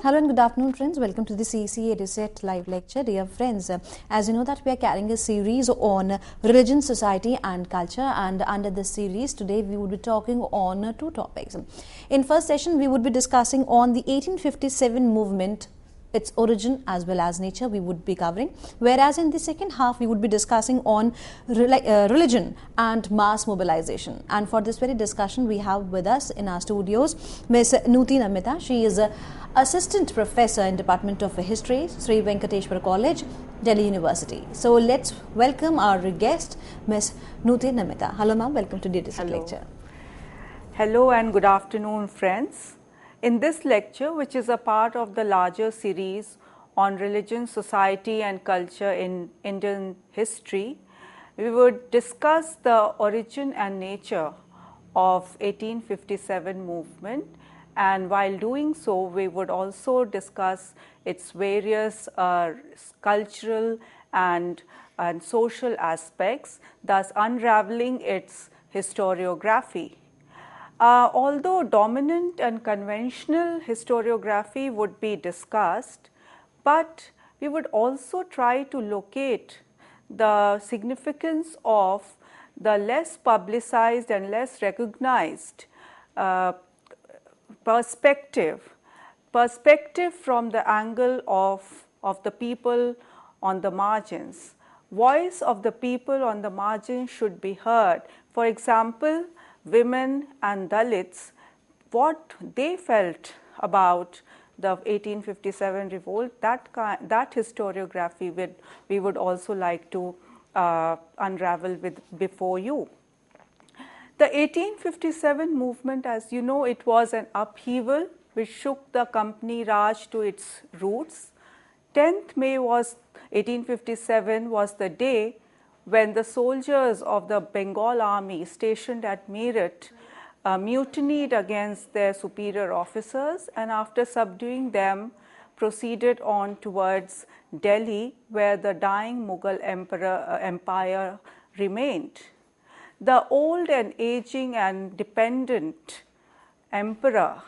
Hello and good afternoon, friends. Welcome to the CEC-UGC live lecture. Dear friends, as you know that we are carrying a series on religion, society and culture, and under this series today we would be talking on two topics. In first session we would be discussing on the 1857 movement, its origin as well as nature we would be covering, whereas in the second half we would be discussing on religion and mass mobilization. And for this very discussion we have with us in our studios Ms. Nuti Namita. She is a Assistant Professor in Department of History, Sri Venkateshwara College, Delhi University. So let's welcome our guest, Ms. Nuti Namita. Hello ma'am, welcome to DDC lecture. Hello and good afternoon, friends. In this lecture, which is a part of the larger series on religion, society and culture in Indian history, we would discuss the origin and nature of 1857 movement, and while doing so, we would also discuss its various cultural and social aspects, thus unraveling its historiography. Although dominant and conventional historiography would be discussed, but we would also try to locate the significance of the less publicized and less recognized perspective from the angle of the people on the margins. Voice of the people on the margins should be heard. For example, women and Dalits, what they felt about the 1857 revolt, that historiography we would also like to unravel before you. The 1857 movement, as you know, it was an upheaval which shook the Company Raj to its roots. 10th May 1857 was the day when the soldiers of the Bengal army stationed at Meerut mutinied against their superior officers, and after subduing them proceeded on towards Delhi, where the dying Mughal empire remained. The old and aging and dependent emperor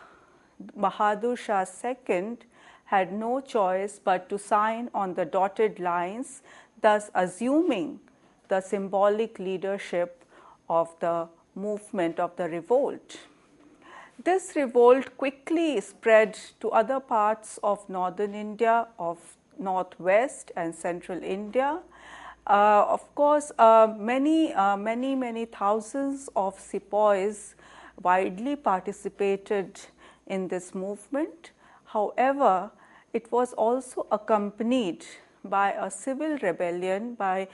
Bahadur Shah II had no choice but to sign on the dotted lines, thus assuming the symbolic leadership of the movement of the revolt. This revolt quickly spread to other parts of northern India, of northwest and central India. Of course, many thousands of sepoys widely participated in this movement. However, it was also accompanied by a civil rebellion, by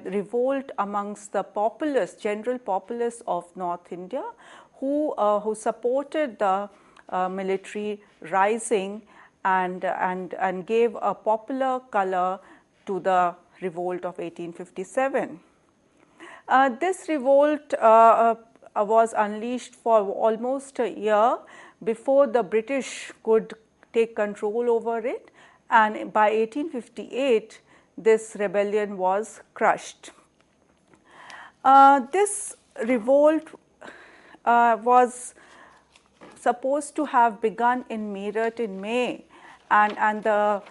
revolt amongst the populace, general populace of North India, who supported the military rising and gave a popular color to the revolt of 1857. This revolt was unleashed for almost a year before the British could take control over it, and by 1858 this rebellion was crushed. This revolt was supposed to have begun in Meerut in May, and the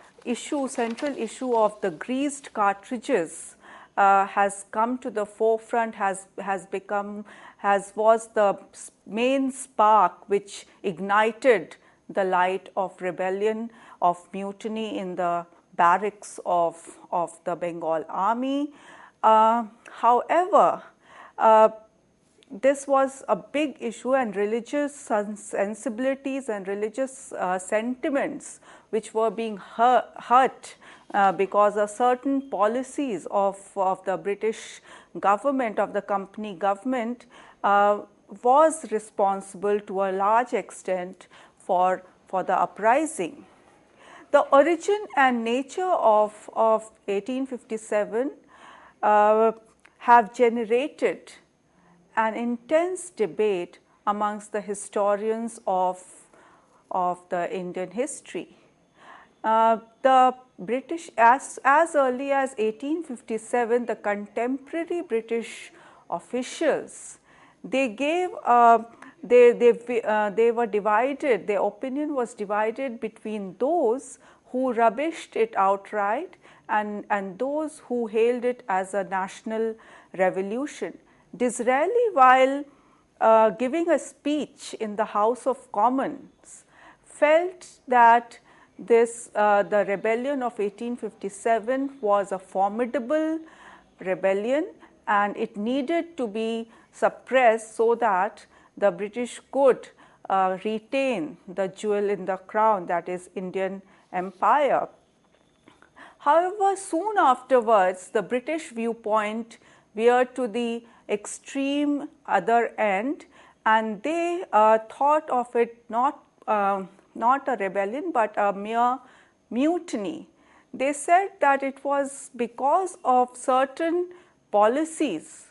central issue of the greased cartridges has come to the forefront, was the main spark which ignited the light of rebellion, of mutiny in the barracks of the Bengal army. However, this was a big issue, and religious sensibilities and religious sentiments which were being hurt because of certain policies of the British government, of the company government, was responsible to a large extent for the uprising. The origin and nature of 1857 have generated an intense debate amongst the historians of the Indian history. The British, as early as 1857, the contemporary British officials, they gave they were divided, their opinion was divided between those who rubbished it outright and those who hailed it as a national revolution. Disraeli, while giving a speech in the House of Commons, felt that the rebellion of 1857 was a formidable rebellion and it needed to be suppressed so that the British could retain the jewel in the crown, that is Indian Empire. However, soon afterwards, the British viewpoint veered to the extreme other end, and they thought of it not a rebellion but a mere mutiny. They said that it was because of certain policies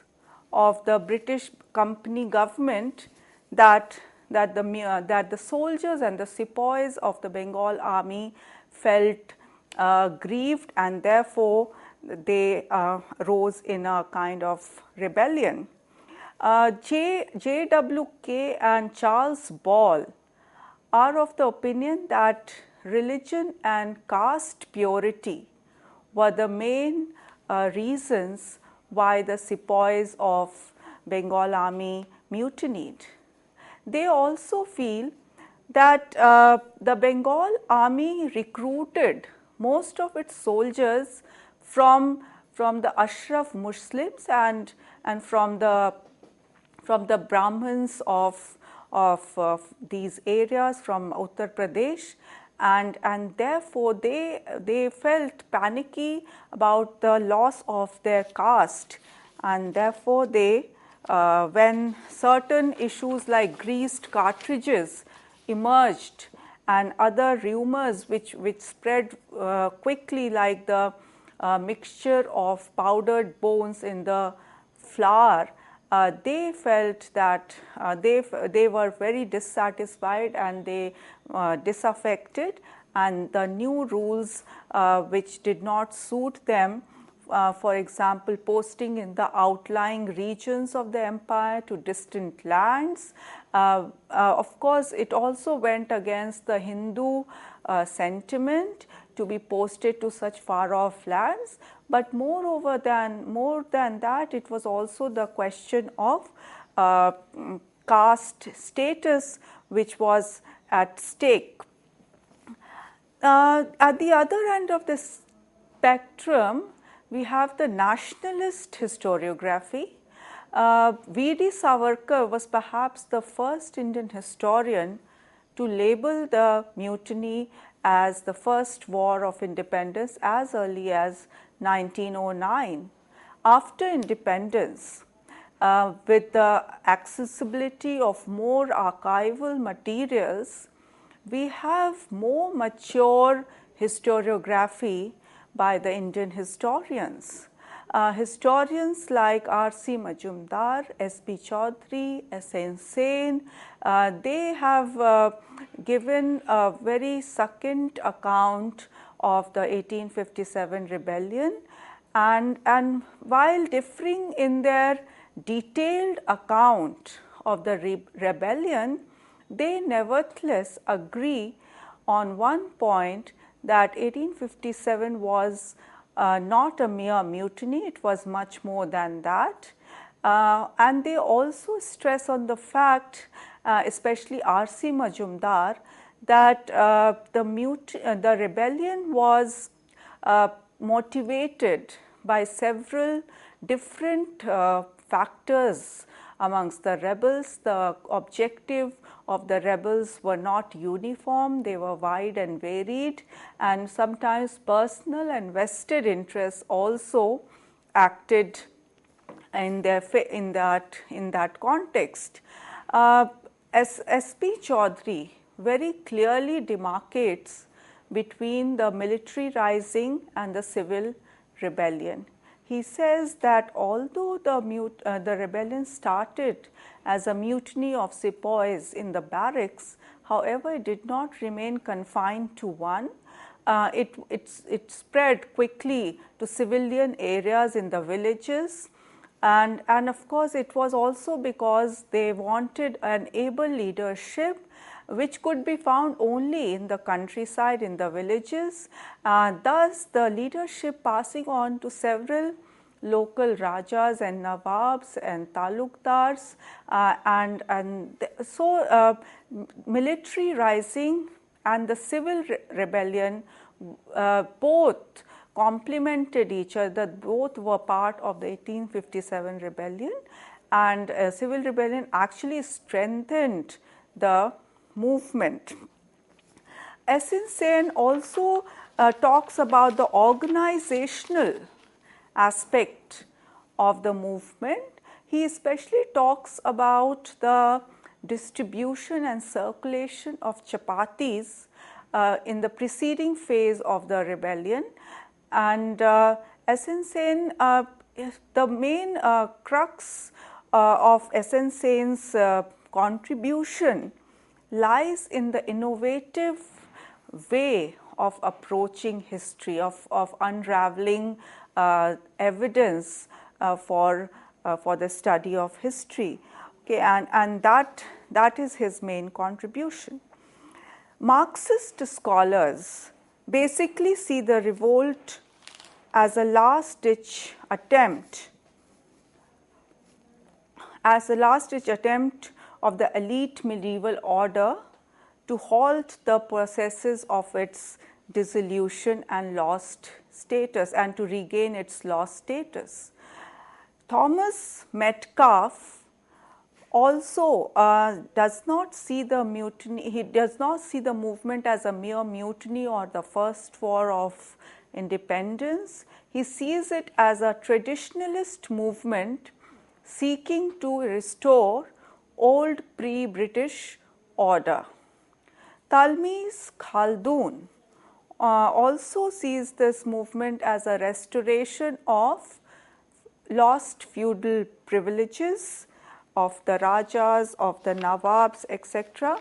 of the British company government that the soldiers and the sepoys of the Bengal army felt grieved, and therefore they rose in a kind of rebellion. J.W.K. and Charles Ball are of the opinion that religion and caste purity were the main reasons why the sepoys of Bengal army mutinied. They also feel that the Bengal army recruited most of its soldiers from the Ashraf Muslims and from the Brahmins of these areas from Uttar Pradesh, and therefore they felt panicky about the loss of their caste, and therefore they when certain issues like greased cartridges emerged and other rumors which spread quickly, like the mixture of powdered bones in the flour, they felt that they were very dissatisfied and they disaffected, and the new rules which did not suit them, for example, posting in the outlying regions of the empire to distant lands. Of course, it also went against the Hindu sentiment to be posted to such far off lands, but more than that, it was also the question of caste status which was at stake. At the other end of the spectrum, we have the nationalist historiography. V.D. Savarkar was perhaps the first Indian historian to label the mutiny as the first war of independence as early as 1909. After independence, with the accessibility of more archival materials, we have more mature historiography by the Indian historians. Historians like R.C. Majumdar, S.B. Chaudhary, S.N. Sen, they have given a very succinct account of the 1857 rebellion, and while differing in their detailed account of the rebellion, they nevertheless agree on one point, that 1857 was not a mere mutiny, it was much more than that. And they also stress on the fact, especially R.C. Majumdar, that the rebellion was motivated by several different factors amongst the rebels. The objective of the rebels were not uniform, they were wide and varied, and sometimes personal and vested interests also acted in that context. S.P. Chaudhary very clearly demarcates between the military rising and the civil rebellion. He says that although the rebellion started as a mutiny of sepoys in the barracks, however, it did not remain confined to one. It spread quickly to civilian areas in the villages. And of course, it was also because they wanted an able leadership which could be found only in the countryside, in the villages. Thus, the leadership passing on to several local rajas and nawabs and talukdars, so military rising and the civil rebellion both complemented each other. Both were part of the 1857 rebellion, and civil rebellion actually strengthened the movement. S.N. Sen also talks about the organizational aspect of the movement. He especially talks about the distribution and circulation of chapatis in the preceding phase of the rebellion. And S.N. Sen, the main crux of S.N. Sen's contribution lies in the innovative way of approaching history, of unraveling evidence for the study of history. Okay, and that is his main contribution. Marxist scholars basically see the revolt as a last-ditch attempt of the elite medieval order to halt the processes of its dissolution and lost status, and to regain its lost status. Thomas Metcalfe also does not see the mutiny, he does not see the movement as a mere mutiny or the first war of independence. He sees it as a traditionalist movement seeking to restore old pre-British order. Talmis Khaldun also sees this movement as a restoration of lost feudal privileges of the Rajas, of the Nawabs, etc.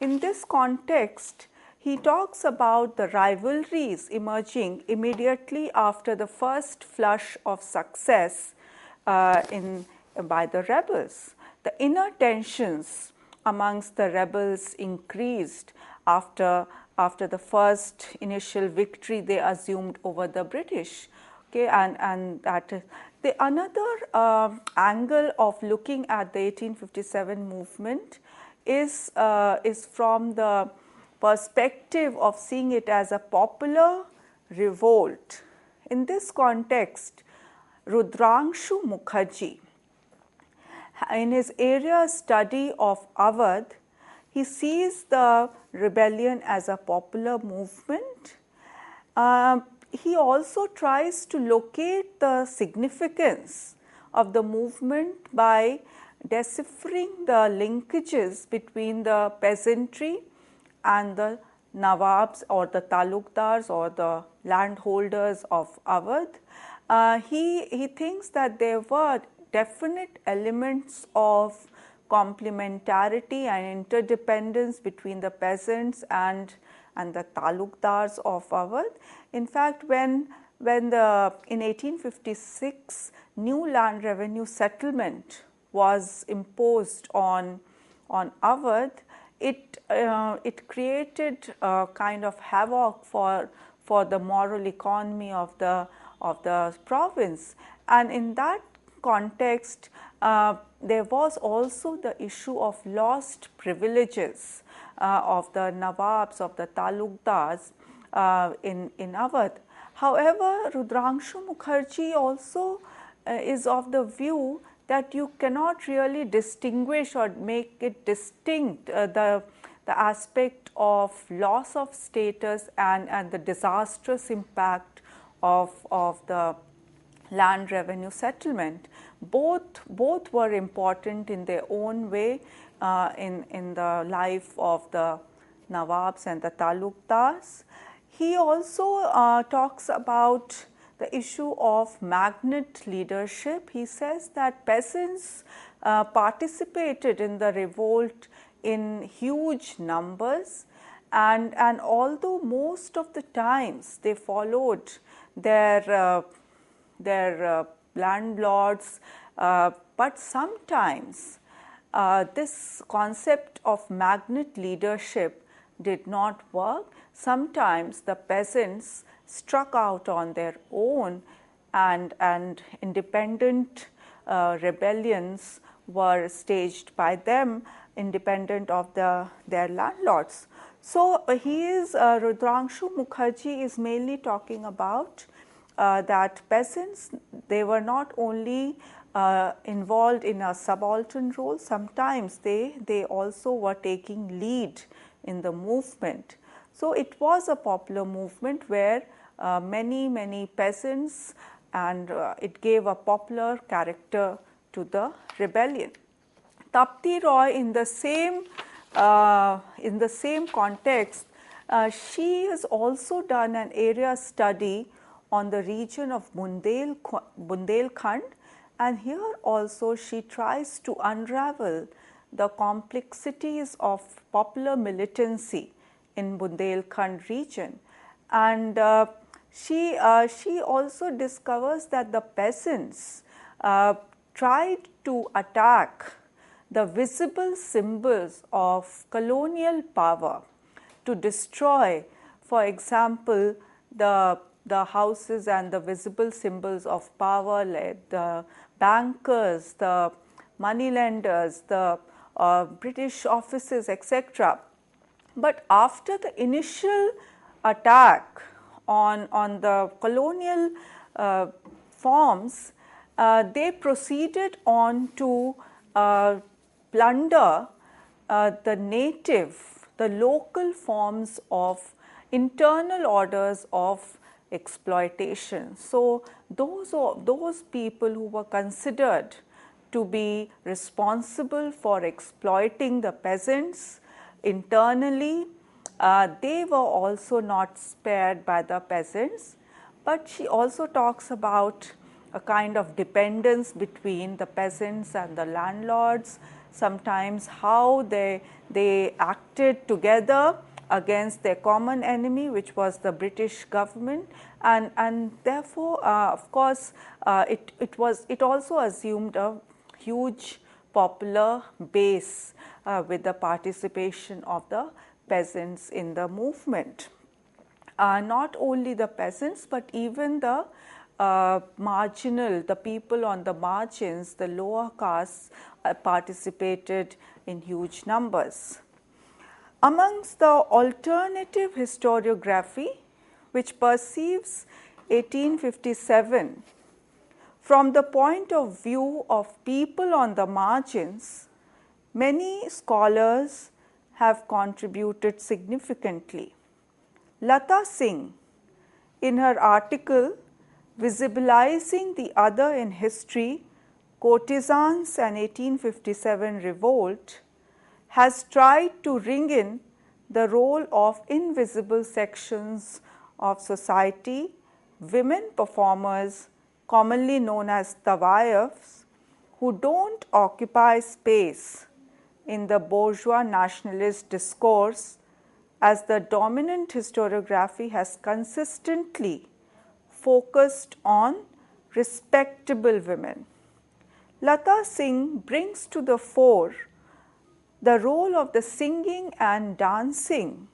In this context, he talks about the rivalries emerging immediately after the first flush of success by the rebels. The inner tensions amongst the rebels increased after the first initial victory they assumed over the British. Okay, and that is another angle of looking at the 1857 movement is from the perspective of seeing it as a popular revolt. In this context, Rudrangshu Mukherjee, in his area study of Awadh, he sees the rebellion as a popular movement. He also tries to locate the significance of the movement by deciphering the linkages between the peasantry and the Nawabs or the Talukdars or the landholders of Awadh. He thinks that there were definite elements of complementarity and interdependence between the peasants and the Talukdars of Awadh. In fact, when in 1856 new land revenue settlement was imposed on Awadh, it created a kind of havoc for the moral economy of the province. And in that context, there was also the issue of lost privileges of the Nawabs, of the Talukdars in Awadh. However, Rudrangshu Mukherjee also is of the view that you cannot really distinguish or make it distinct the aspect of loss of status and the disastrous impact of the land revenue settlement. Both were important in their own way in the life of the Nawabs and the Talukdars. He also talks about the issue of magnate leadership. He says that peasants participated in the revolt in huge numbers, and although most of the times they followed their landlords But sometimes this concept of magnet leadership did not work. Sometimes the peasants struck out on their own, and independent rebellions were staged by them, independent of their landlords. So Rudrangshu Mukherjee is mainly talking about that peasants, they were not only involved in a subaltern role, sometimes they also were taking lead in the movement. So it was a popular movement where many peasants, and it gave a popular character to the rebellion. Tapti Roy, in the same context, she has also done an area study on the region of Bundelkhand, and here also she tries to unravel the complexities of popular militancy in Bundelkhand region. And she also discovers that the peasants tried to attack the visible symbols of colonial power, to destroy, for example, the houses and the visible symbols of power, like the bankers, the moneylenders, the British offices, etc. But after the initial attack on the colonial forms, they proceeded on to plunder the local forms of internal orders of exploitation. So those people who were considered to be responsible for exploiting the peasants internally, they were also not spared by the peasants. But she also talks about a kind of dependence between the peasants and the landlords, sometimes how they acted together against their common enemy, which was the British government, and therefore of course it also assumed a huge popular base with the participation of the peasants in the movement. Not only the peasants, but even the the people on the margins, the lower castes, participated in huge numbers. Amongst the alternative historiography, which perceives 1857 from the point of view of people on the margins, many scholars have contributed significantly. Lata Singh, in her article Visibilizing the Other in History, Courtesans and 1857 Revolt, has tried to ring in the role of invisible sections of society, women performers, commonly known as tawayafs, who don't occupy space in the bourgeois nationalist discourse, as the dominant historiography has consistently focused on respectable women. Lata Singh brings to the fore the role of the singing and dancing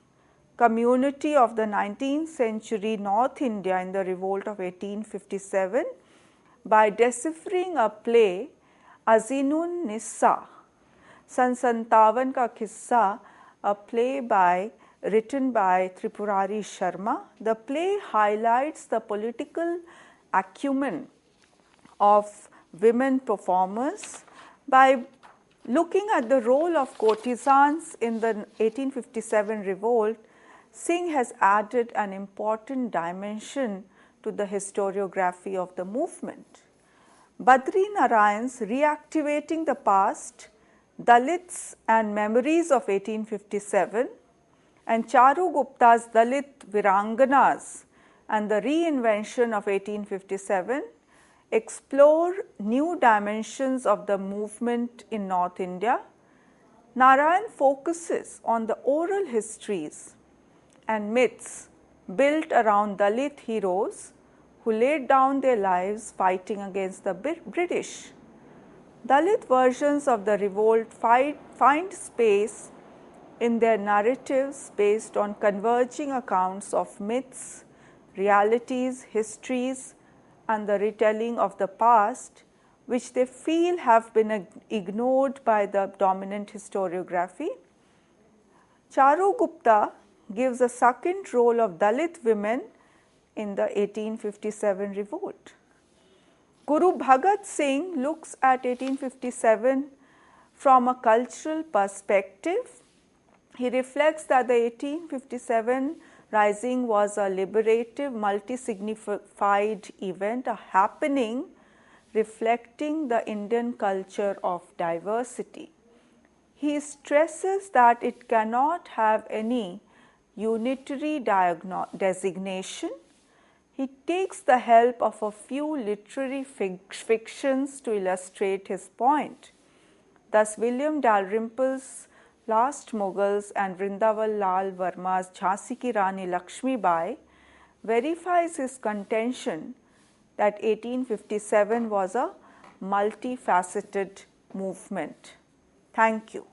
community of the 19th century North India in the revolt of 1857 by deciphering a play, Azinun Nissa, San Santavan Ka Kissa, a play written by Tripurari Sharma. The play highlights the political acumen of women performers by looking at the role of courtesans in the 1857 revolt. Singh has added an important dimension to the historiography of the movement. Badri Narayan's Reactivating the Past, Dalits and Memories of 1857, and Charu Gupta's Dalit Viranganas and the Reinvention of 1857 explore new dimensions of the movement in North India. Narayan focuses on the oral histories and myths built around Dalit heroes who laid down their lives fighting against the British. Dalit versions of the revolt find space in their narratives based on converging accounts of myths, realities, histories, and the retelling of the past, which they feel have been ignored by the dominant historiography. Charu Gupta gives a second role of Dalit women in the 1857 revolt. Guru Bhagat Singh looks at 1857 from a cultural perspective. He reflects that the 1857 rising was a liberative, multi-signified event, a happening reflecting the Indian culture of diversity. He stresses that it cannot have any unitary designation. He takes the help of a few literary fictions to illustrate his point. Thus, William Dalrymple's Last Mughals and Vrindavan Lal Verma's Jhansi Ki Rani Lakshmi Bai verifies his contention that 1857 was a multifaceted movement. Thank you.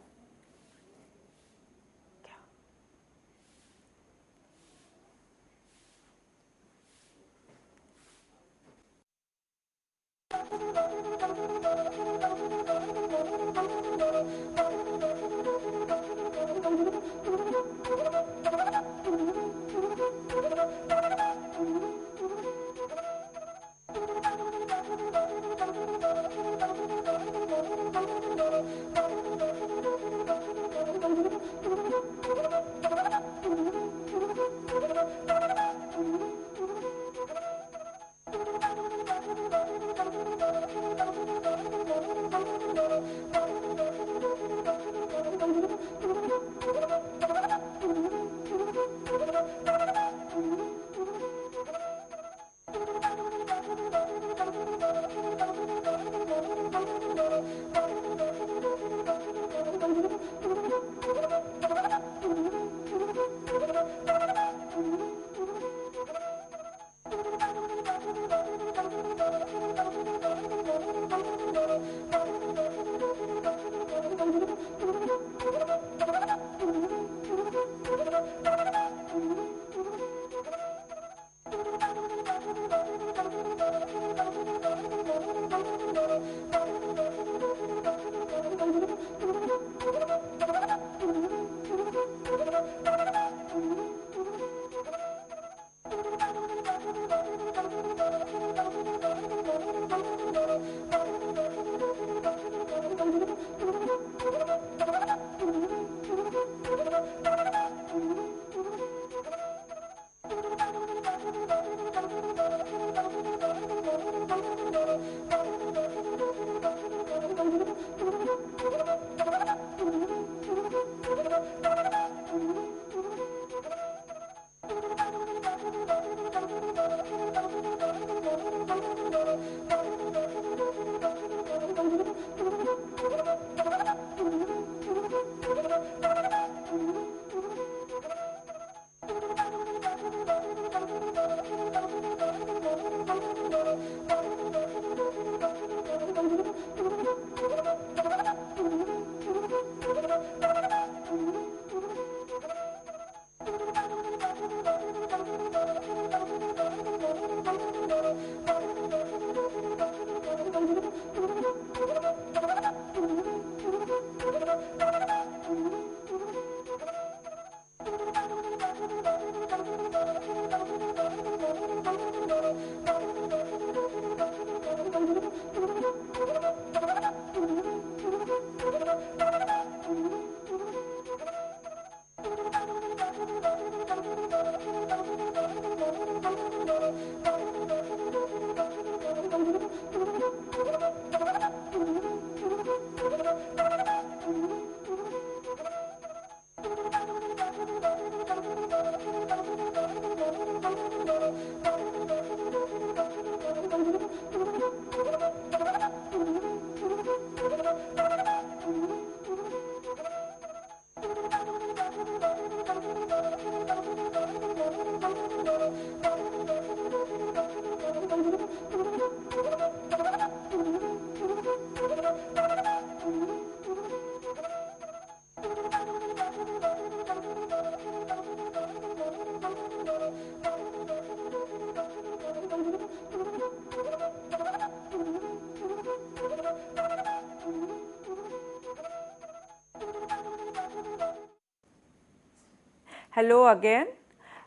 Hello again.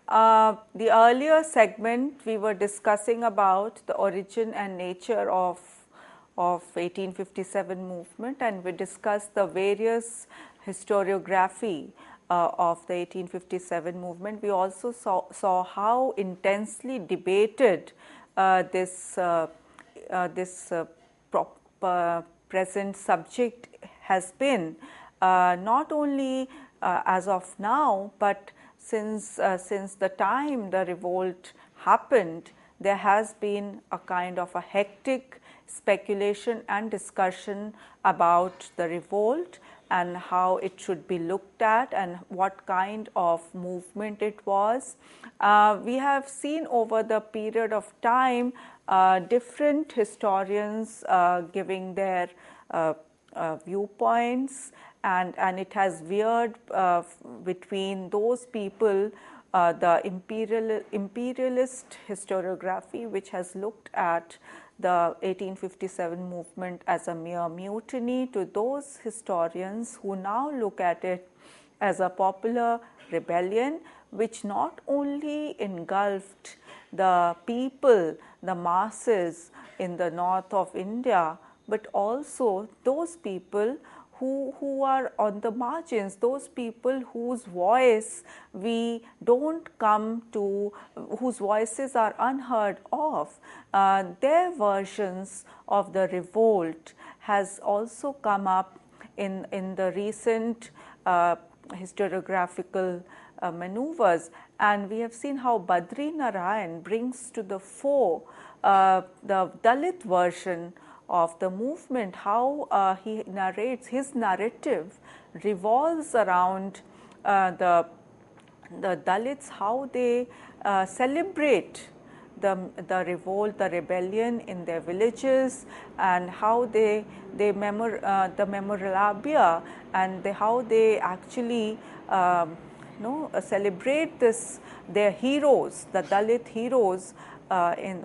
The earlier segment we were discussing about the origin and nature of 1857 movement, and we discussed the various historiography of the 1857 movement. We also saw how intensely debated this present subject has been, not only as of now, but since the time the revolt happened, there has been a kind of a hectic speculation and discussion about the revolt and how it should be looked at and what kind of movement it was. We have seen over the period of time different historians giving their viewpoints, and it has veered between those people, the imperialist historiography, which has looked at the 1857 movement as a mere mutiny, to those historians who now look at it as a popular rebellion, which not only engulfed the people, the masses in the north of India, but also those people who are on the margins, those people whose voice we don't come to, whose voices are unheard of. Their versions of the revolt has also come up in the recent historiographical maneuvers, and we have seen how Badri Narayan brings to the fore the Dalit version of the movement, how he narrates, his narrative revolves around the Dalits, how they celebrate the revolt, the rebellion in their villages, and how the memorabilia, and how they actually celebrate their heroes, the Dalit heroes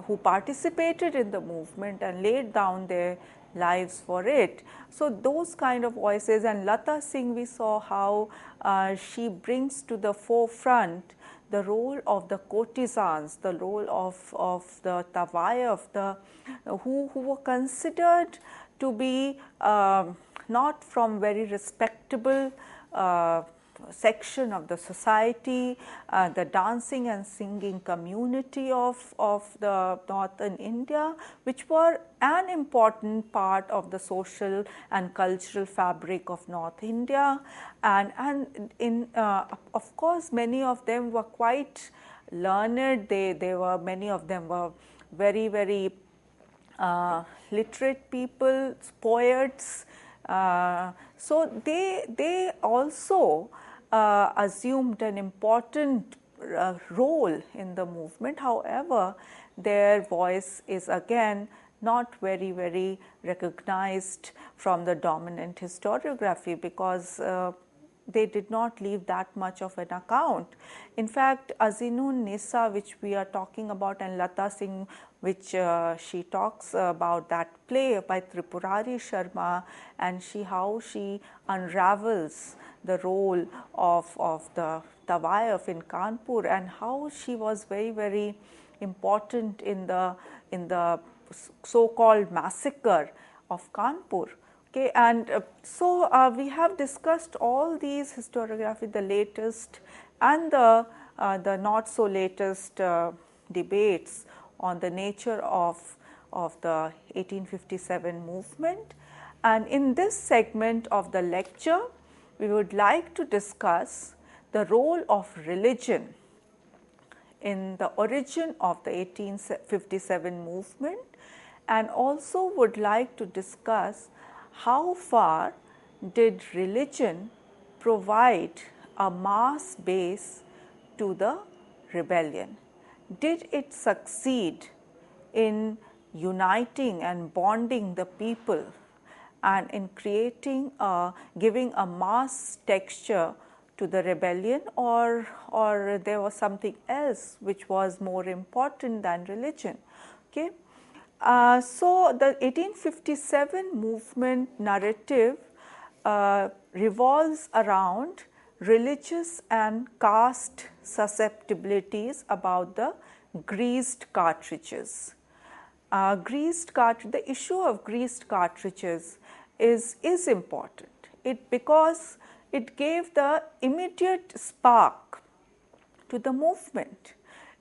who participated in the movement and laid down their lives for it. So those kind of voices, and Lata Singh, we saw how she brings to the forefront the role of the courtesans, the role of the tawai, who were considered to be not from very respectable section of the society, the dancing and singing community of the northern India, which were an important part of the social and cultural fabric of North India, and of course many of them were quite learned. Many of them were very literate people, poets. So they also assumed an important role in the movement. However, their voice is again not very recognized from the dominant historiography, because they did not leave that much of an account. In fact, Azinun Nisa, which we are talking about, and Lata Singh, which she talks about that play by Tripurari Sharma, and how she unravels the role of the Tawayaf in Kanpur, and how she was very important in the so-called massacre of Kanpur. Okay, and so we have discussed all these historiography, the latest and the not so latest debates on the nature of the 1857 movement. And in this segment of the lecture, we would like to discuss the role of religion in the origin of the 1857 movement, and also would like to discuss how far did religion provide a mass base to the rebellion. Did it succeed in uniting and bonding the people and in creating giving a mass texture to the rebellion, or there was something else which was more important than religion? Okay. So the 1857 movement narrative revolves around religious and caste susceptibilities about the greased cartridges. The issue of greased cartridges is important. Because it gave the immediate spark to the movement.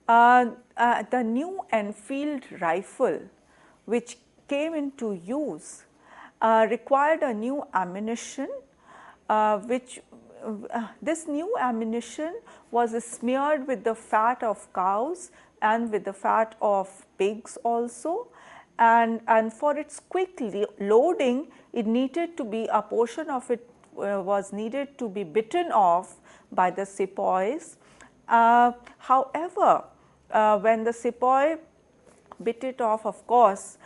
The new Enfield rifle, which came into use, required a new ammunition, this new ammunition was smeared with the fat of cows and with the fat of pigs also, and for its quick loading, it needed to be, a portion of it was needed to be bitten off by the sepoys. However, when the sepoy bit it off, of course,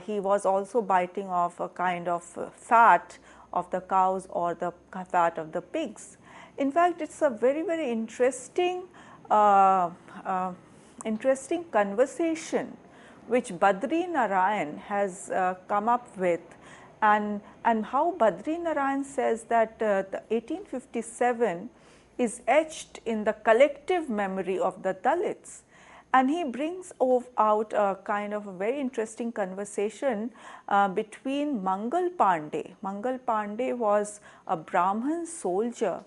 he was also biting off a kind of fat of the cows or the fat of the pigs. In fact, it is a very, very interesting conversation which Badri Narayan has come up with, and how Badri Narayan says that the 1857 is etched in the collective memory of the Dalits. And he brings out a kind of a very interesting conversation between Mangal Pandey. Mangal Pandey was a Brahmin soldier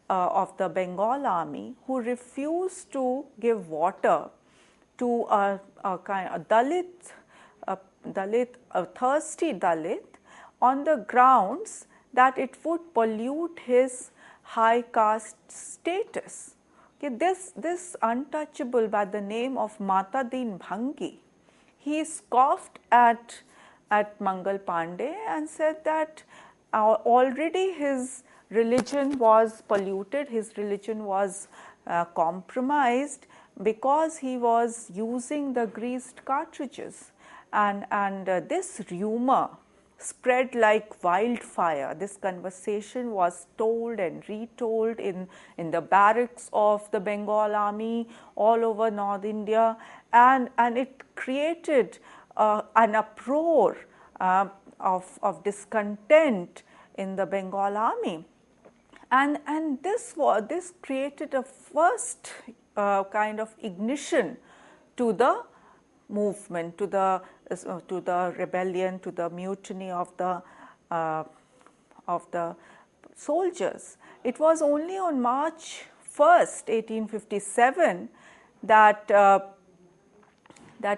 of the Bengal army who refused to give water to a thirsty Dalit on the grounds that it would pollute his high caste status. Okay, this untouchable by the name of Mata Din Bhangi, he scoffed at Mangal Pandey and said that already his religion was polluted, his religion was compromised because he was using the greased cartridges, and this rumor spread like wildfire. This conversation was told and retold in the barracks of the Bengal army all over North India, and it created an uproar of discontent in the Bengal army, and this created a first kind of ignition to the movement, to the rebellion, to the mutiny of the soldiers. It was only on March 1st, 1857, that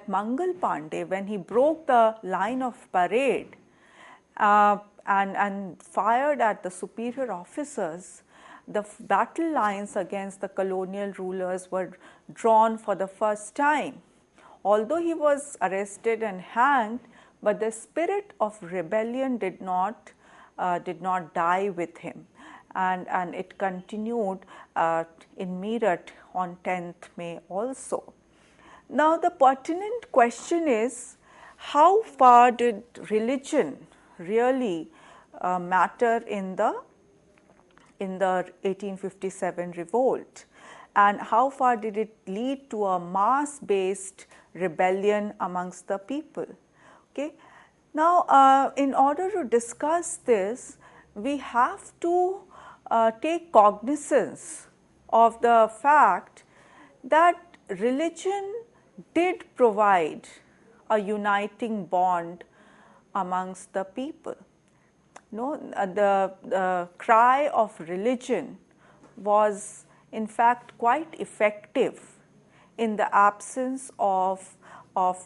Mangal Pandey, when he broke the line of parade and fired at the superior officers, the battle lines against the colonial rulers were drawn for the first time. Although he was arrested and hanged, but the spirit of rebellion did not die with him, and it continued in Meerut on 10th May also. Now, the pertinent question is, how far did religion really matter in the 1857 revolt, and how far did it lead to a mass-based rebellion amongst the people? Okay. Now, in order to discuss this, we have to take cognizance of the fact that religion did provide a uniting bond amongst the people. The cry of religion was in fact quite effective in the absence of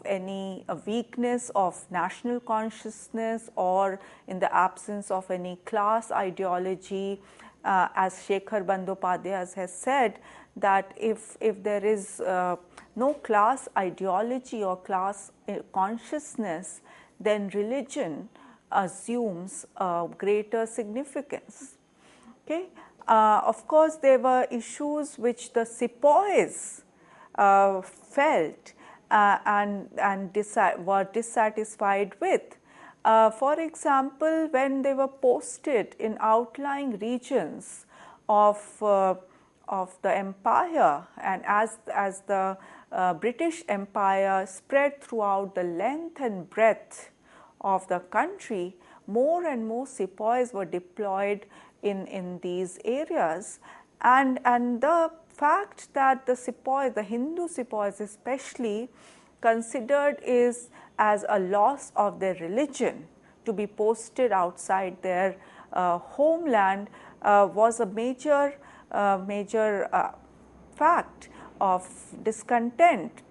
any weakness of national consciousness, or in the absence of any class ideology, as Shekhar Bandyopadhyay has said, that if there is no class ideology or class consciousness, then religion assumes greater significance. Okay. Of course, there were issues which the sepoys felt and were dissatisfied with. For example, when they were posted in outlying regions of the empire, and as the British Empire spread throughout the length and breadth of the country, more and more sepoys were deployed in these areas, and the fact that the sepoys, the Hindu sepoys especially, considered is as a loss of their religion to be posted outside their homeland was a major fact of discontent.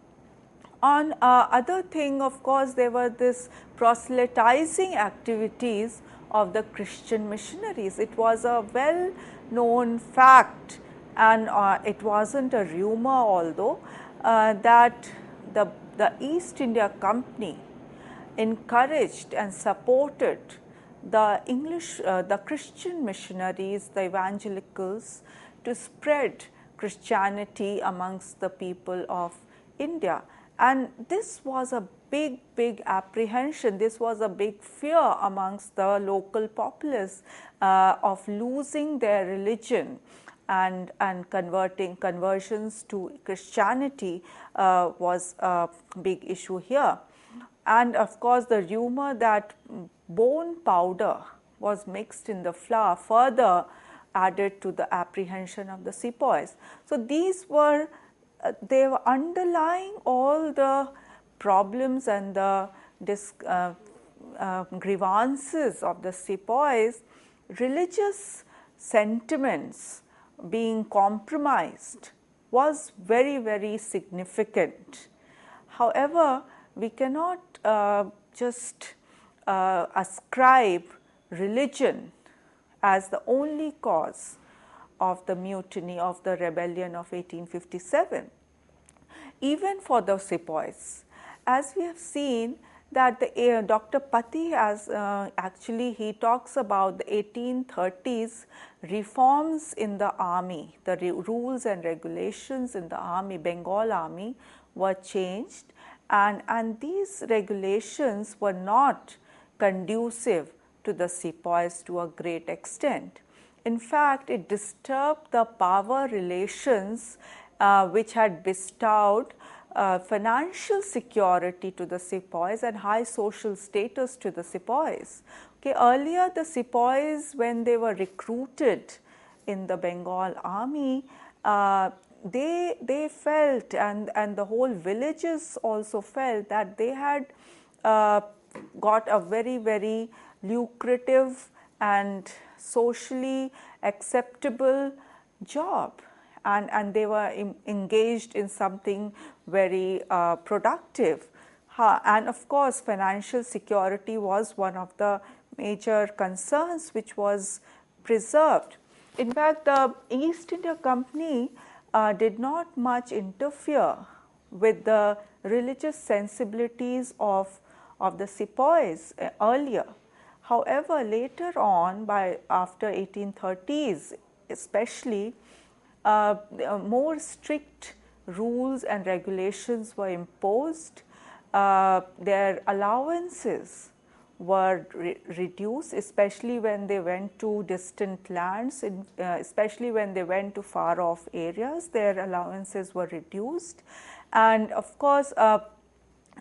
On other thing, of course, there were this proselytizing activities of the Christian missionaries. It was a well known fact, and it wasn't a rumor, although that the East India Company encouraged and supported the Christian missionaries, the evangelicals, to spread Christianity amongst the people of India. And this was a big apprehension, this was a big fear amongst the local populace of losing their religion, and conversions to Christianity was a big issue here. And of course, the rumor that bone powder was mixed in the flour further added to the apprehension of the sepoys. So these were they were underlying all the problems and the grievances of the sepoys. Religious sentiments being compromised was very significant. However, we cannot just ascribe religion as the only cause of the mutiny, of the rebellion of 1857. Even for the sepoys, as we have seen that Dr. Pati has actually he talks about the 1830s reforms in the army, the rules and regulations in the army, Bengal army were changed, and these regulations were not conducive to the sepoys to a great extent. In fact, it disturbed the power relations which had bestowed financial security to the sepoys and high social status to the sepoys. Okay, earlier the sepoys, when they were recruited in the Bengal army, they felt, and the whole villages also felt, that they had got a very lucrative and socially acceptable job, and they were engaged in something very productive. And of course, financial security was one of the major concerns which was preserved. In fact, the East India Company did not much interfere with the religious sensibilities of the sepoys earlier. However, later on, after 1830s especially, more strict rules and regulations were imposed. Their allowances were reduced, especially when they went to distant lands, especially when they went to far off areas, their allowances were reduced. And of course,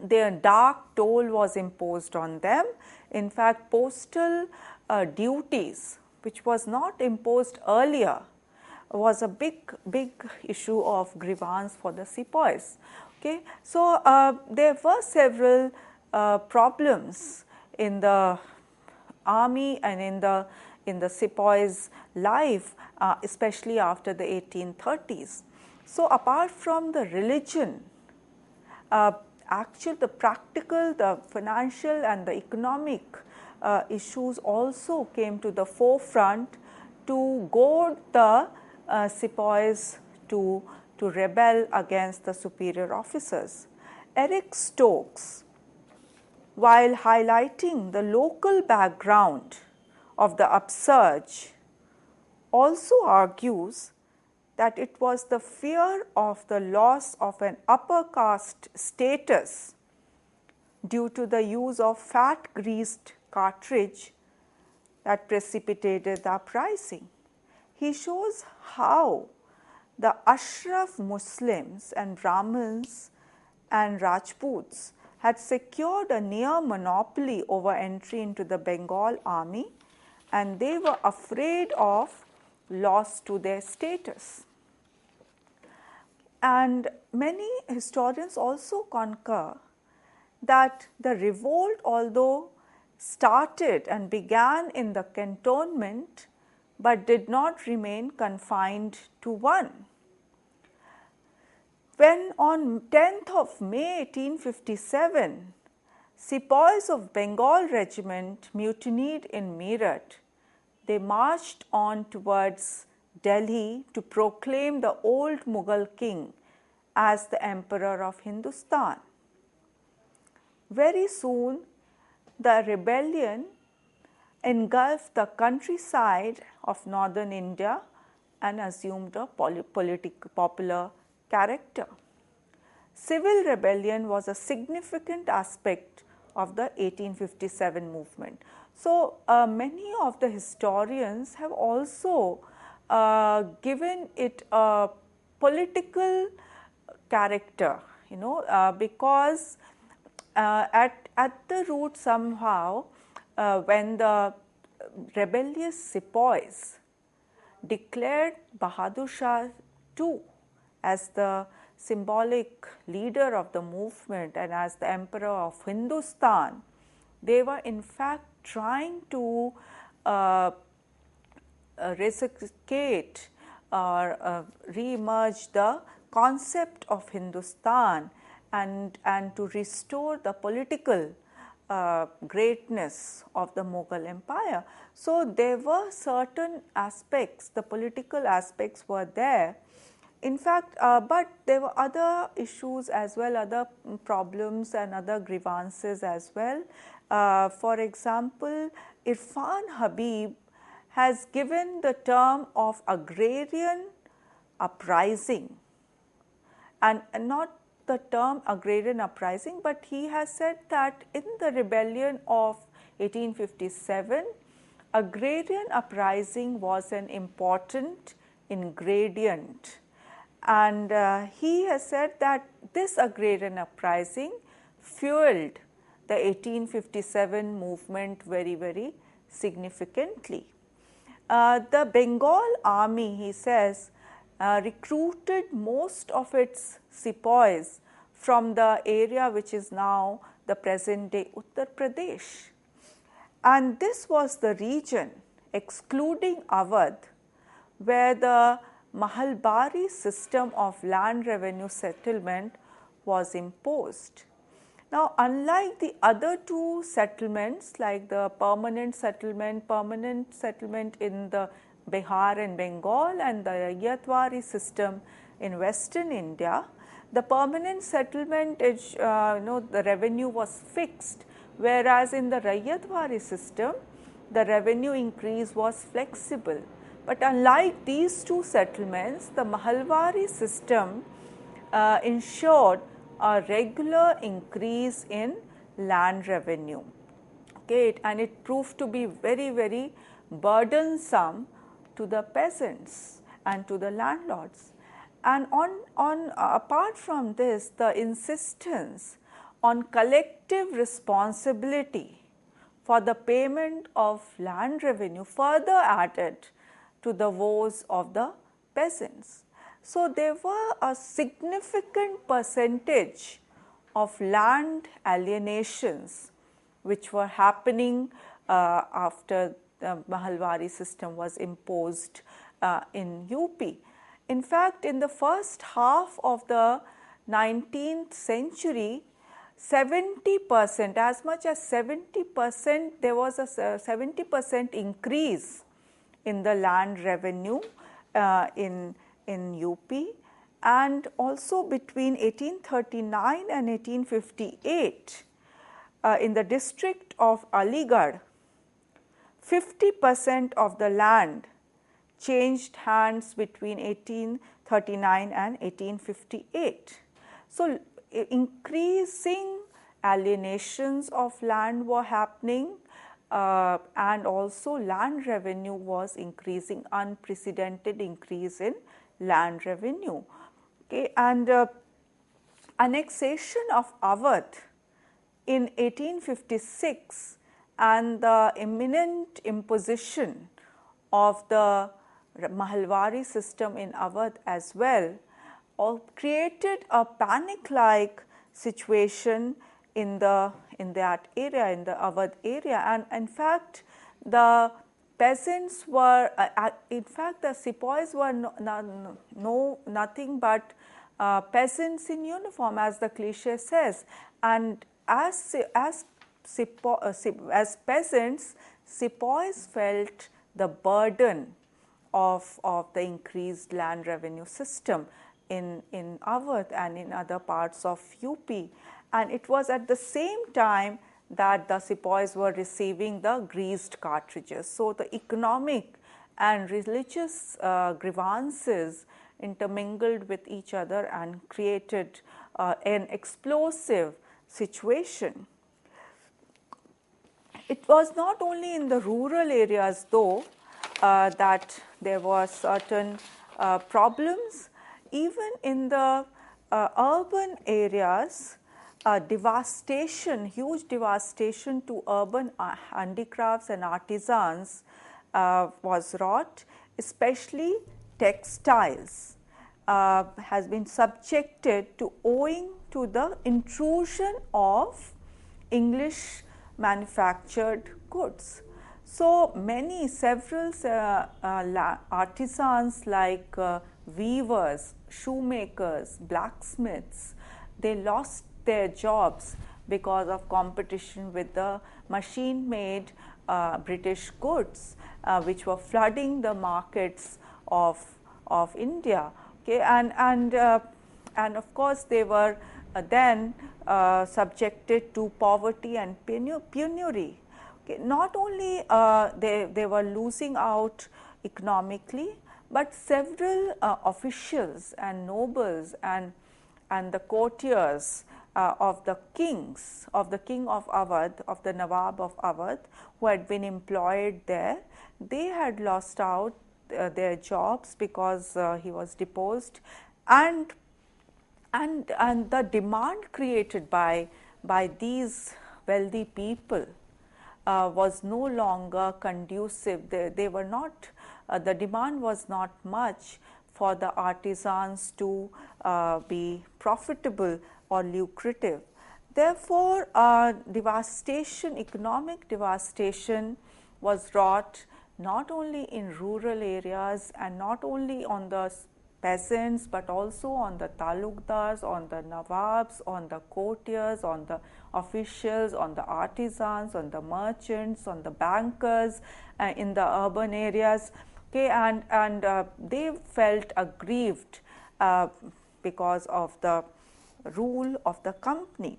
their dark toll was imposed on them. In fact, postal duties, which was not imposed earlier, was a big issue of grievance for the sepoys. Okay, so there were several problems in the army and in the sepoys' life, especially after the 1830s. So apart from the religion, the practical, the financial and the economic issues also came to the forefront to goad the sepoys to rebel against the superior officers. Eric Stokes, while highlighting the local background of the upsurge, also argues that it was the fear of the loss of an upper caste status due to the use of fat greased cartridge that precipitated the uprising. He shows how the Ashraf Muslims and Brahmins and Rajputs had secured a near monopoly over entry into the Bengal army, and they were afraid of loss to their status. And many historians also concur that the revolt, although started and began in the cantonment, but did not remain confined to one. When on 10th of May 1857, Sepoys of Bengal Regiment mutinied in Meerut, they marched on towards Delhi to proclaim the old Mughal king as the emperor of Hindustan. Very soon, the rebellion engulfed the countryside of northern India and assumed a popular character. Civil rebellion was a significant aspect of the 1857 movement. So, many of the historians have also given it a political character, because at the root somehow when the rebellious sepoys declared Bahadur Shah II as the symbolic leader of the movement and as the emperor of Hindustan, they were in fact trying to resuscitate or re-emerge the concept of Hindustan and to restore the political greatness of the Mughal Empire. So, there were certain aspects, the political aspects were there. In fact, but there were other issues as well, other problems and other grievances as well. For example, Irfan Habib has given the term of agrarian uprising, and not the term agrarian uprising, but he has said that in the rebellion of 1857, agrarian uprising was an important ingredient, and he has said that this agrarian uprising fueled the 1857 movement very, very significantly. The Bengal army, he says, recruited most of its sepoys from the area which is now the present day Uttar Pradesh. And this was the region, excluding Awadh, where the Mahalbari system of land revenue settlement was imposed. Now, unlike the other two settlements, like the permanent settlement in the Bihar and Bengal and the Raiyatwari system in Western India, the permanent settlement is, the revenue was fixed, whereas in the Raiyatwari system, the revenue increase was flexible. But unlike these two settlements, the Mahalwari system ensured a regular increase in land revenue. Okay, and it proved to be very, very burdensome to the peasants and to the landlords. And apart from this, the insistence on collective responsibility for the payment of land revenue further added to the woes of the peasants. So, there were a significant percentage of land alienations which were happening after the Mahalwari system was imposed in UP. In fact, in the first half of the 19th century, 70%, as much as 70%, there was a 70% increase in the land revenue in UP, and also between 1839 and 1858 in the district of Aligarh, 50% of the land changed hands between 1839 and 1858. So, increasing alienations of land were happening, and also land revenue was increasing, unprecedented increase in land revenue. Okay, and annexation of Awadh in 1856 and the imminent imposition of the Mahalwari system in Awadh as well, created a panic-like situation in that area, in the Awadh area. And in fact, the peasants were, in fact, the sepoys were nothing but peasants in uniform, as the cliche says. And as peasants, sepoys felt the burden of the increased land revenue system in Awadh and in other parts of UP. And it was at the same time that the sepoys were receiving the greased cartridges. So the economic and religious grievances intermingled with each other and created an explosive situation. It was not only in the rural areas though that there were certain problems. Even in the urban areas, devastation, huge devastation to urban handicrafts and artisans was wrought, especially textiles has been subjected to owing to the intrusion of English manufactured goods. So several artisans like weavers, shoemakers, blacksmiths, they lost their jobs because of competition with the machine-made British goods, which were flooding the markets of India. Okay, and of course they were then subjected to poverty and penury. Okay, not only they were losing out economically, but several officials and nobles and the courtiers of the king of Awadh, of the Nawab of Awadh, who had been employed there, they had lost out their jobs because he was deposed, and the demand created by these wealthy people was no longer conducive. They were not, the demand was not much for the artisans to be profitable or lucrative. Therefore, devastation, economic devastation was wrought not only in rural areas and not only on the peasants, but also on the talukdars, on the nawabs, on the courtiers, on the officials, on the artisans, on the merchants, on the bankers in the urban areas. Okay, and they felt aggrieved because of the rule of the company.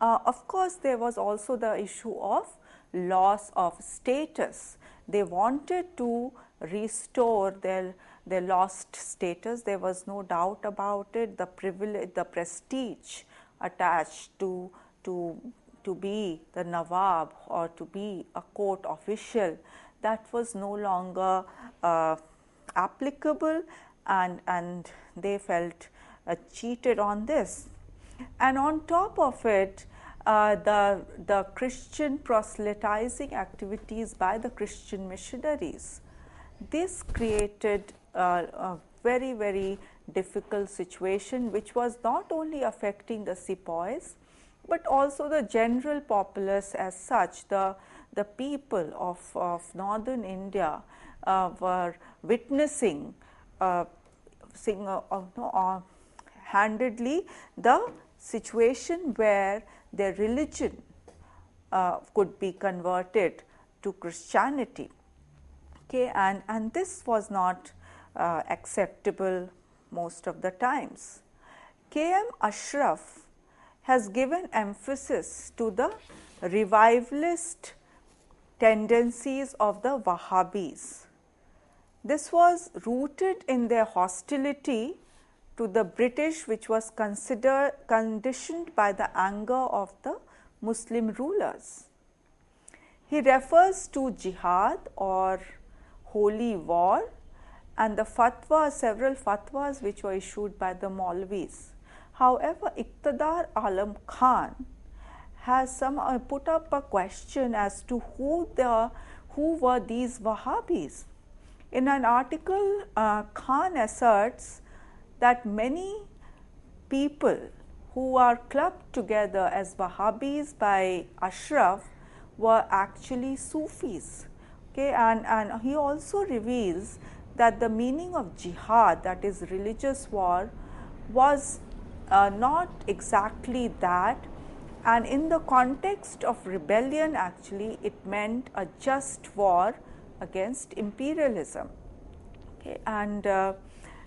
Of course, there was also the issue of loss of status. They wanted to restore their lost status. There was no doubt about it. The privilege, the prestige attached to be the Nawab or to be a court official, that was no longer applicable, and they felt cheated on this. And on top of it, the Christian proselytizing activities by the Christian missionaries, this created a very, very difficult situation, which was not only affecting the sepoys, but also the general populace as such. The people of northern India were witnessing handedly the situation where their religion could be converted to Christianity. Okay, and this was not acceptable most of the times. K.M. Ashraf has given emphasis to the revivalist tendencies of the Wahhabis. This was rooted in their hostility to the British, which was conditioned by the anger of the Muslim rulers. He refers to jihad or holy war and the several fatwas which were issued by the Maulvis. However, Iqtidar Alam Khan has put up a question as to who were these Wahhabis. In an article, Khan asserts that many people who are clubbed together as Wahhabis by Ashraf were actually Sufis. Okay, and he also reveals that the meaning of jihad, that is religious war, was not exactly that, and in the context of rebellion actually it meant a just war against imperialism. Okay, and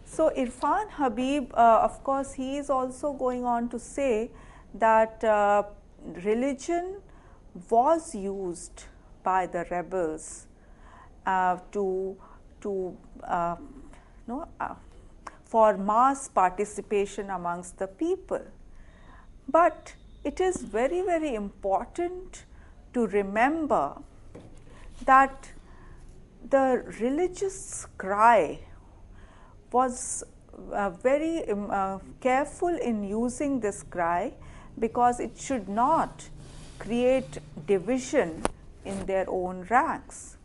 so Irfan Habib, of course, he is also going on to say that religion was used by the rebels for mass participation amongst the people. But it is very, very important to remember that the religious cry was very careful in using this cry, because it should not create division in their own ranks.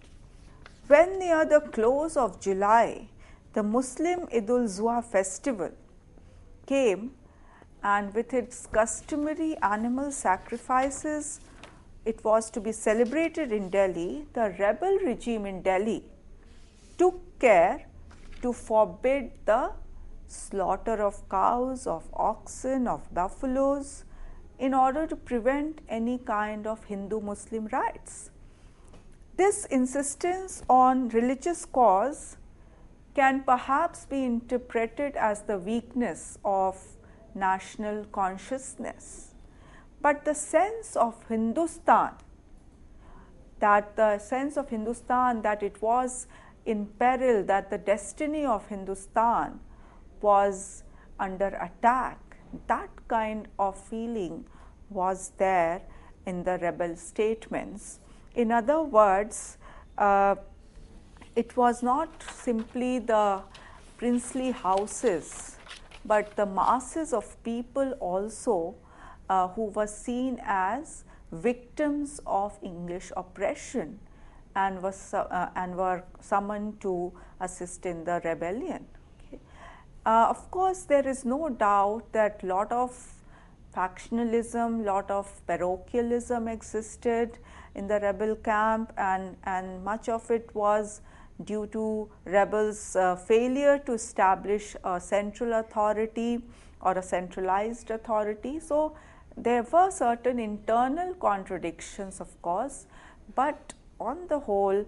When near the close of July, the Muslim Eid-ul-Zuha festival came, and with its customary animal sacrifices, it was to be celebrated in Delhi, the rebel regime in Delhi took care to forbid the slaughter of cows, of oxen, of buffaloes, in order to prevent any kind of Hindu-Muslim riots. This insistence on religious cause can perhaps be interpreted as the weakness of national consciousness. But the sense of Hindustan, that it was in peril, that the destiny of Hindustan was under attack, that kind of feeling was there in the rebel statements. In other words, it was not simply the princely houses, but the masses of people also who were seen as victims of English oppression and were summoned to assist in the rebellion. Okay. Of course, there is no doubt that lot of factionalism, lot of parochialism existed in the rebel camp, and much of it was due to rebels' failure to establish a central authority or a centralized authority. So there were certain internal contradictions, of course, but on the whole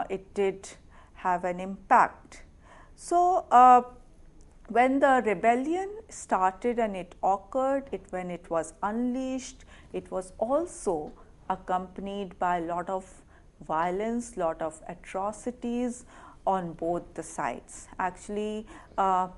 it did have an impact. So when the rebellion started and it occurred, when it was unleashed, it was also accompanied by a lot of violence, lot of atrocities on both the sides. Actually,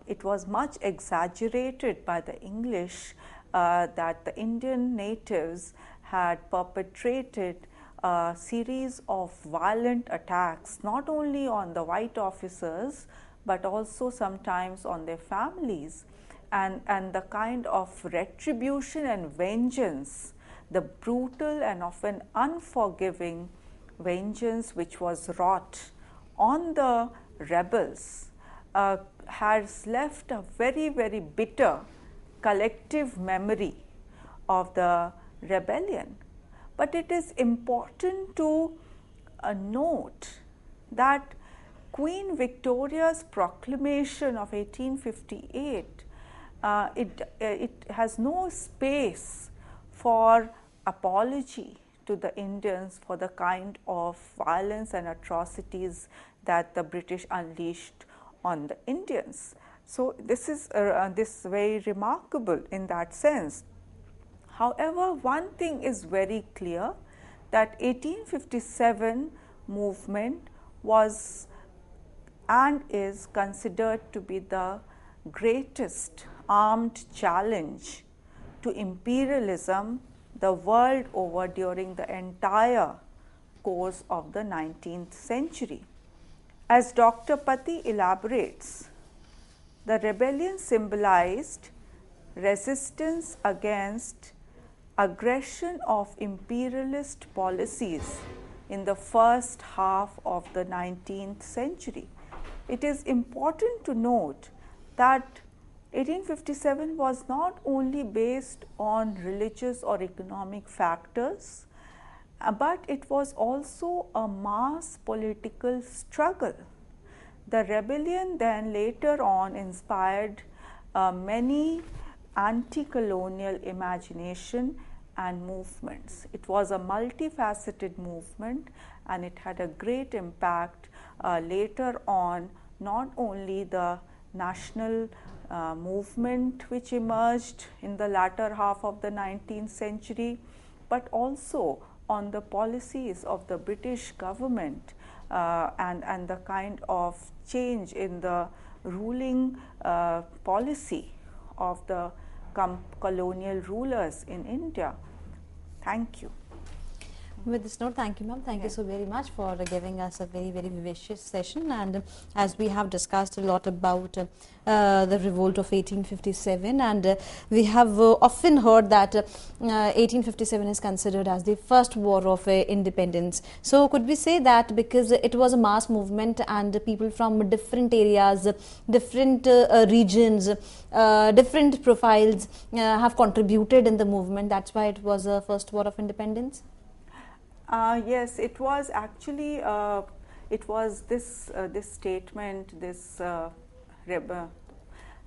it was much exaggerated by the English that the Indian natives had perpetrated a series of violent attacks, not only on the white officers, but also sometimes on their families, and the kind of retribution and vengeance, the brutal and often unforgiving vengeance which was wrought on the rebels has left a very, very bitter collective memory of the rebellion. But it is important to note that Queen Victoria's proclamation of 1858, it has no space for apology to the Indians for the kind of violence and atrocities that the British unleashed on the Indians. So this is very remarkable in that sense. However, one thing is very clear, that 1857 movement was and is considered to be the greatest armed challenge to imperialism the world over during the entire course of the 19th century. As Dr. Pati elaborates, the rebellion symbolized resistance against aggression of imperialist policies in the first half of the 19th century. It is important to note that 1857 was not only based on religious or economic factors, but it was also a mass political struggle. The rebellion then later on inspired many anti-colonial imagination and movements. It was a multifaceted movement, and it had a great impact later on, not only the national movement which emerged in the latter half of the 19th century, but also on the policies of the British government and the kind of change in the ruling policy of the colonial rulers in India. Thank you. With this note, thank you, ma'am. Thank you so very much for giving us a very, very vivacious session. And as we have discussed a lot about the revolt of 1857, and we have often heard that 1857 is considered as the first war of independence. So could we say that because it was a mass movement and people from different areas, different regions, different profiles have contributed in the movement, that's why it was a first war of independence? Yes, it was actually, it was this statement, this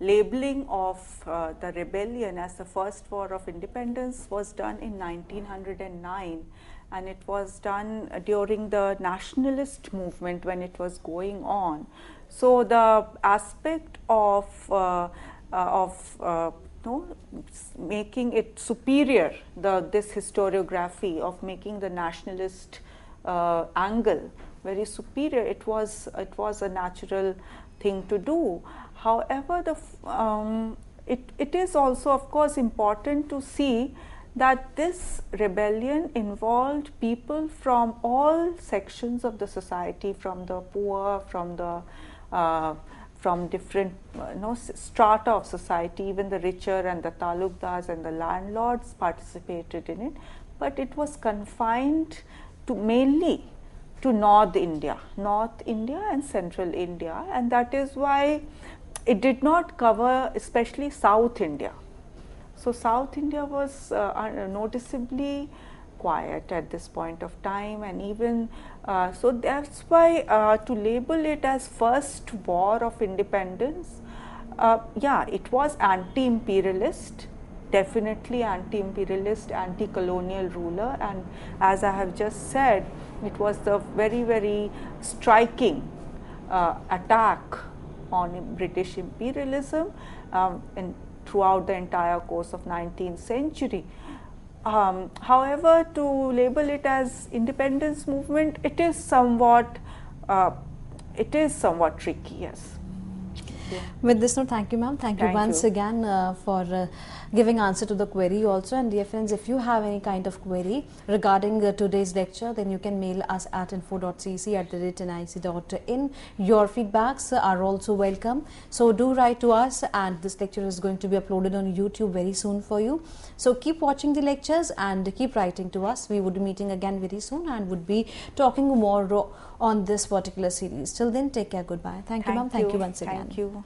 labeling of the rebellion as the first war of independence was done in 1909, and it was done during the nationalist movement when it was going on. So the aspect of making it superior, this historiography of making the nationalist angle very superior, it was a natural thing to do. However, it is also, of course, important to see that this rebellion involved people from all sections of the society, from the poor, from different strata of society. Even the richer and the talukdars and the landlords participated in it, but it was confined to mainly to North India and Central India, and that is why it did not cover especially South India. So South India was noticeably quiet at this point of time, and even so that's why to label it as first war of independence, yeah, it was anti-imperialist, definitely anti-imperialist, anti-colonial ruler, and as I have just said, it was the very, very striking attack on British imperialism throughout the entire course of 19th century. However, to label it as independence movement, it is somewhat tricky. Yes. Yeah. With this note, thank you, ma'am. Thank you once again for giving answer to the query also. And dear friends, if you have any kind of query regarding today's lecture, then you can mail us at info.cec@nic.in. Your feedbacks are also welcome. So do write to us, and this lecture is going to be uploaded on YouTube very soon for you. So keep watching the lectures and keep writing to us. We would be meeting again very soon and would be talking more on this particular series. Till then, take care. Goodbye. Thank you, ma'am. Thank you once again. Thank you.